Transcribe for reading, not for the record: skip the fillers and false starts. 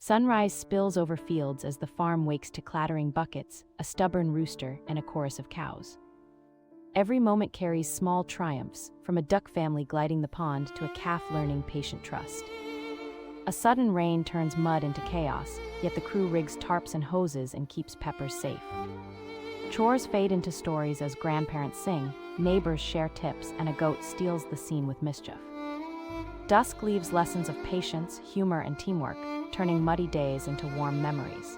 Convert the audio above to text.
Sunrise spills over fields as the farm wakes to clattering buckets, a stubborn rooster, and a chorus of cows. Every moment carries small triumphs, from a duck family gliding the pond to a calf learning patient trust. A sudden rain turns mud into chaos, yet the crew rigs tarps and hoses and keeps Peppers safe. Chores fade into stories as grandparents sing, neighbors share tips, and a goat steals the scene with mischief. Dusk leaves lessons of patience, humor, and teamwork, turning muddy days into warm memories.